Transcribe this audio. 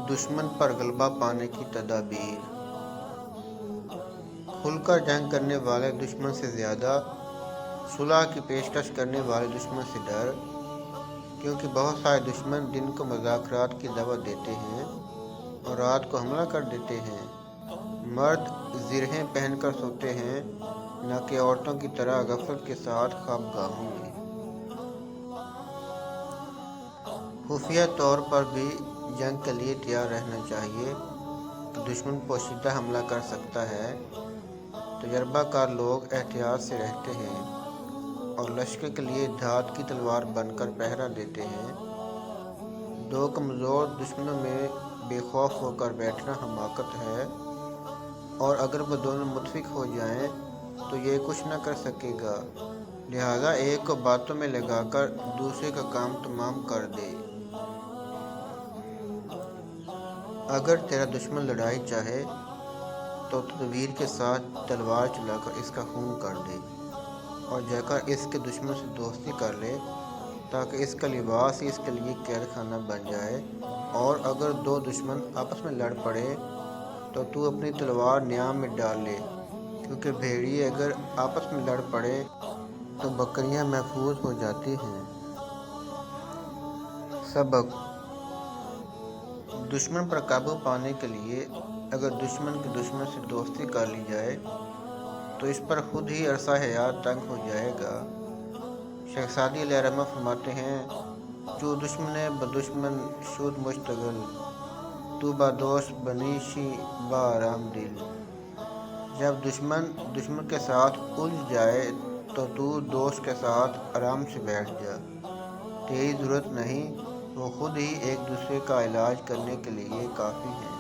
دشمن پر غلبہ پانے کی تدابیر۔ کھل کر جنگ کرنے والے دشمن سے زیادہ صلح کی پیشکش کرنے والے دشمن سے ڈر، کیونکہ بہت سارے دشمن دن کو مذاکرات کی دعوت دیتے ہیں اور رات کو حملہ کر دیتے ہیں۔ مرد زرہیں پہن کر سوتے ہیں، نہ کہ عورتوں کی طرح غفلت کے ساتھ خوابگاہوں میں۔ خفیہ طور پر بھی جنگ کے لیے تیار رہنا چاہیے کہ دشمن پوشیدہ حملہ کر سکتا ہے۔ تجربہ کار لوگ احتیاط سے رہتے ہیں اور لشکر کے لیے دھات کی تلوار بن کر پہرا دیتے ہیں۔ دو کمزور دشمنوں میں بے خوف ہو کر بیٹھنا حماقت ہے، اور اگر وہ دونوں متفق ہو جائیں تو یہ کچھ نہ کر سکے گا، لہذا ایک کو باتوں میں لگا کر دوسرے کا کام تمام کر دے۔ اگر تیرا دشمن لڑائی چاہے تو تدبیر کے ساتھ تلوار چلا کر اس کا خون کر دے اور جا کر اس کے دشمن سے دوستی کر لے، تاکہ اس کا لباس ہی اس کے لیے قید خانہ بن جائے۔ اور اگر دو دشمن آپس میں لڑ پڑے تو اپنی تلوار نیام میں ڈال لے، کیونکہ بھیڑیے اگر آپس میں لڑ پڑے تو بکریاں محفوظ ہو جاتی ہیں۔ سبق: دشمن پر قابو پانے کے لیے اگر دشمن کے دشمن سے دوستی کر لی جائے تو اس پر خود ہی عرصہ حیات تنگ ہو جائے گا۔ شیخ سعدی علیہ رحمہ فرماتے ہیں: چو دشمن بدشمن شد مشتغل، تو با دوست بنیشی با آرام دل۔ جب دشمن کے ساتھ الجھ جائے تو دوست کے ساتھ آرام سے بیٹھ جا، تیری ضرورت نہیں، وہ خود ہی ایک دوسرے کا علاج کرنے کے لیے کافی ہیں۔